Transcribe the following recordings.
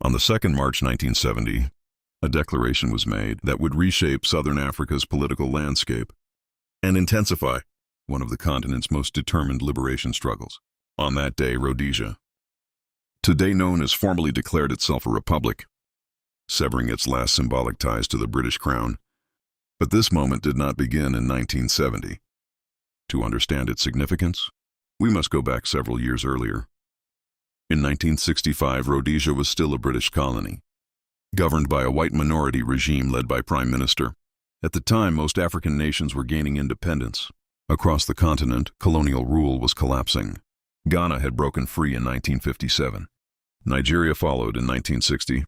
On the 2nd March 1970, a declaration was made that would reshape Southern Africa's political landscape and intensify one of the continent's most determined liberation struggles. On that day, Rhodesia, today known as, formally declared itself a republic, severing its last symbolic ties to the British Crown. But this moment did not begin in 1970. To understand its significance, we must go back several years earlier. In 1965, Rhodesia was still a British colony, governed by a white minority regime led by Prime Minister. At the time, most African nations were gaining independence. Across the continent, colonial rule was collapsing. Ghana had broken free in 1957. Nigeria followed in 1960.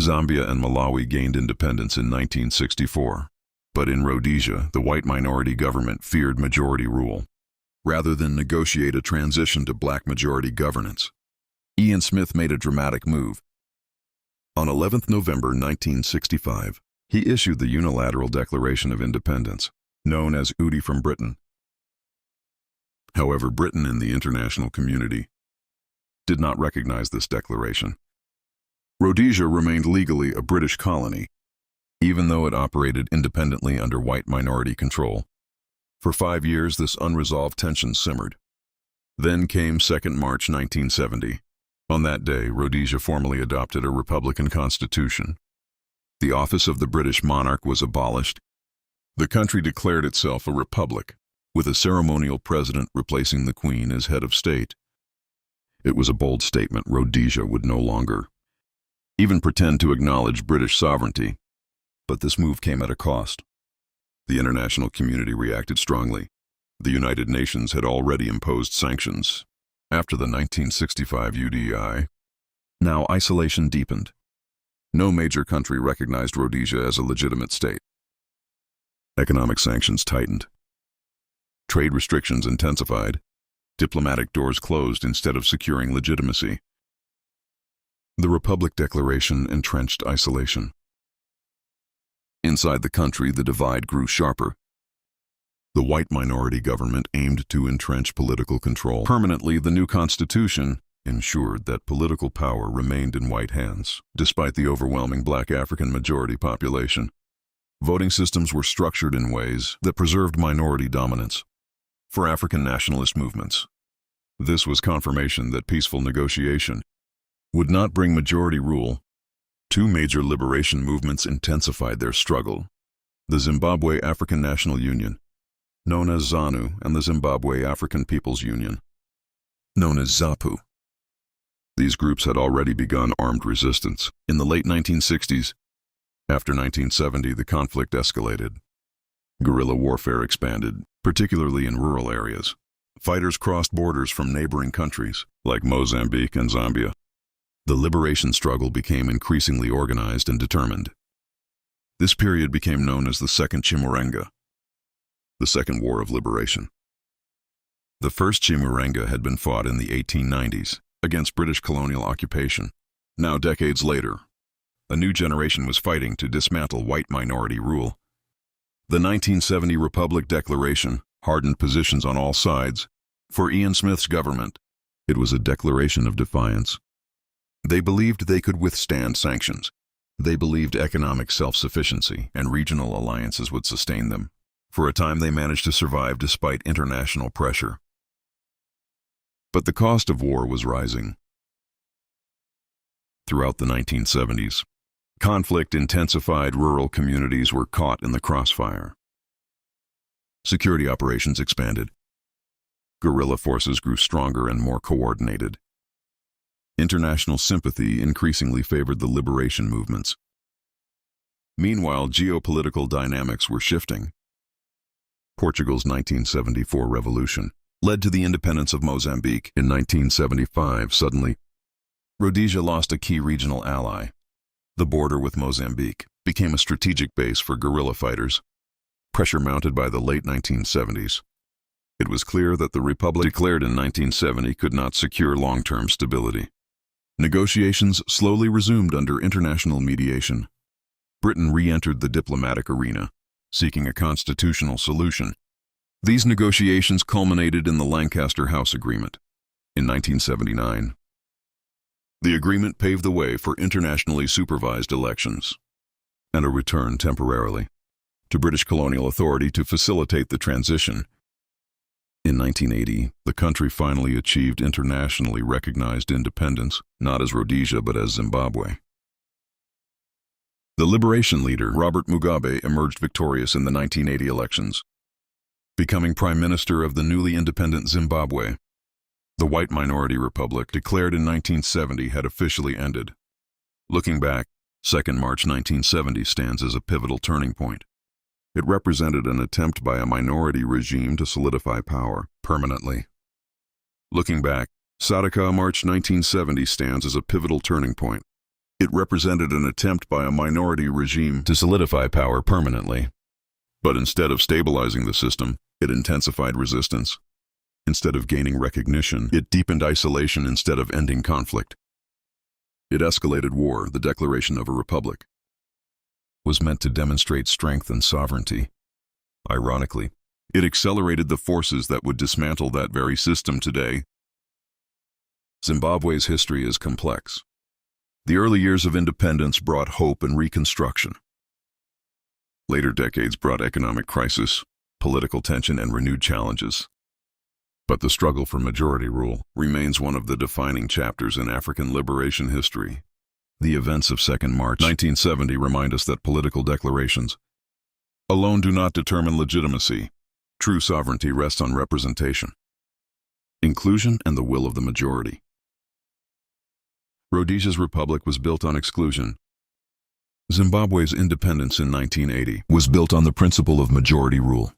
Zambia and Malawi gained independence in 1964. But in Rhodesia, the white minority government feared majority rule, rather than negotiate a transition to black majority governance. Ian Smith made a dramatic move. On 11 November 1965, he issued the unilateral Declaration of Independence, known as UDI from Britain. However, Britain and the international community did not recognize this declaration. Rhodesia remained legally a British colony, even though it operated independently under white minority control. For 5 years, this unresolved tension simmered. Then came 2nd March 1970. On that day, Rhodesia formally adopted a republican constitution. The office of the British monarch was abolished. The country declared itself a republic, with a ceremonial president replacing the Queen as head of state. It was a bold statement. Rhodesia would no longer even pretend to acknowledge British sovereignty. But this move came at a cost. The international community reacted strongly. The United Nations had already imposed sanctions after the 1965 UDI. Now isolation deepened. No major country recognized Rhodesia as a legitimate state. Economic sanctions tightened. Trade restrictions intensified. Diplomatic doors closed instead of securing legitimacy. The Republic Declaration entrenched isolation. Inside the country, the divide grew sharper. The white minority government aimed to entrench political control. Permanently, the new constitution ensured that political power remained in white hands, despite the overwhelming black African majority population. Voting systems were structured in ways that preserved minority dominance. For African nationalist movements, this was confirmation that peaceful negotiation would not bring majority rule. Two major liberation movements intensified their struggle: the Zimbabwe African National Union, known as ZANU, and the Zimbabwe African People's Union, known as ZAPU. These groups had already begun armed resistance. In the late 1960s, after 1970, the conflict escalated. Guerrilla warfare expanded, particularly in rural areas. Fighters crossed borders from neighboring countries, like Mozambique and Zambia. The liberation struggle became increasingly organized and determined. This period became known as the Second Chimurenga, the Second War of Liberation. The First Chimurenga had been fought in the 1890s against British colonial occupation. Now, decades later, a new generation was fighting to dismantle white minority rule. The 1970 Republic Declaration hardened positions on all sides. For Ian Smith's government, it was a declaration of defiance. They believed they could withstand sanctions. They believed economic self-sufficiency and regional alliances would sustain them. For a time, they managed to survive despite international pressure. But the cost of war was rising. Throughout the 1970s, conflict intensified. Rural communities were caught in the crossfire. Security operations expanded. Guerrilla forces grew stronger and more coordinated. International sympathy increasingly favored the liberation movements. Meanwhile, geopolitical dynamics were shifting. Portugal's 1974 revolution led to the independence of Mozambique in 1975. Suddenly, Rhodesia lost a key regional ally. The border with Mozambique became a strategic base for guerrilla fighters. Pressure mounted by the late 1970s. It was clear that the Republic declared in 1970 could not secure long-term stability. Negotiations slowly resumed under international mediation. Britain re-entered the diplomatic arena, seeking a constitutional solution. These negotiations culminated in the Lancaster House Agreement in 1979. The agreement paved the way for internationally supervised elections and a return temporarily to British colonial authority to facilitate the transition. In 1980, the country finally achieved internationally recognized independence, not as Rhodesia but as Zimbabwe. The liberation leader, Robert Mugabe, emerged victorious in the 1980 elections, becoming Prime Minister of the newly independent Zimbabwe. The white minority republic, declared in 1970, had officially ended. Looking back, 2nd March 1970 stands as a pivotal turning point. It represented an attempt by a minority regime to solidify power permanently. Looking back, Second March 1970 stands as a pivotal turning point. It represented an attempt by a minority regime to solidify power permanently. But instead of stabilizing the system, it intensified resistance. Instead of gaining recognition, it deepened isolation instead of ending conflict. It escalated war. The declaration of a republic was meant to demonstrate strength and sovereignty. Ironically, it accelerated the forces that would dismantle that very system today. Zimbabwe's history is complex. The early years of independence brought hope and reconstruction. Later decades brought economic crisis, political tension, and renewed challenges. But the struggle for majority rule remains one of the defining chapters in African liberation history. The events of 2nd March 1970 remind us that political declarations alone do not determine legitimacy. True sovereignty rests on representation, inclusion, and the will of the majority. Rhodesia's republic was built on exclusion. Zimbabwe's independence in 1980 was built on the principle of majority rule.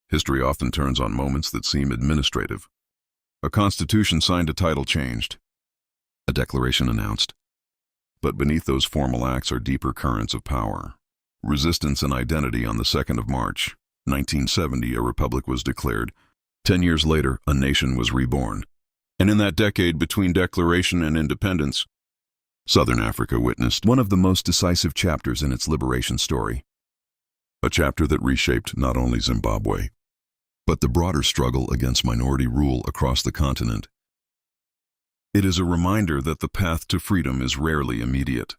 History often turns on moments that seem administrative. A constitution signed, a title changed, a declaration announced. But beneath those formal acts are deeper currents of power. Resistance and identity. On the 2nd of March, 1970, a republic was declared. 10 years later, a nation was reborn. And in that decade between declaration and independence, Southern Africa witnessed one of the most decisive chapters in its liberation story. A chapter that reshaped not only Zimbabwe, but the broader struggle against minority rule across the continent. It is a reminder that the path to freedom is rarely immediate.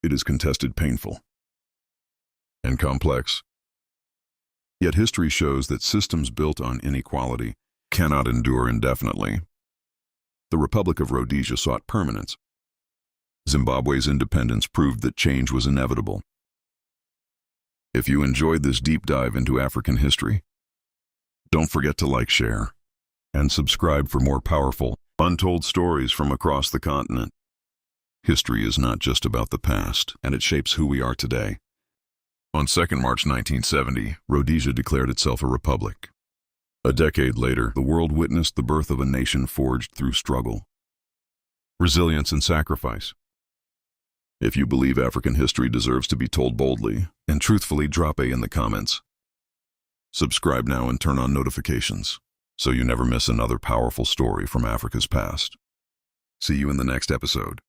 It is contested, painful, and complex. Yet history shows that systems built on inequality cannot endure indefinitely. The Republic of Rhodesia sought permanence. Zimbabwe's independence proved that change was inevitable. If you enjoyed this deep dive into African history, don't forget to like, share, and subscribe for more powerful, untold stories from across the continent. History is not just about the past, and it shapes who we are today. On 2nd March 1970, Rhodesia declared itself a republic. A decade later, the world witnessed the birth of a nation forged through struggle, resilience, and sacrifice. If you believe African history deserves to be told boldly and truthfully, drop A in the comments. Subscribe now and turn on notifications so you never miss another powerful story from Africa's past. See you in the next episode.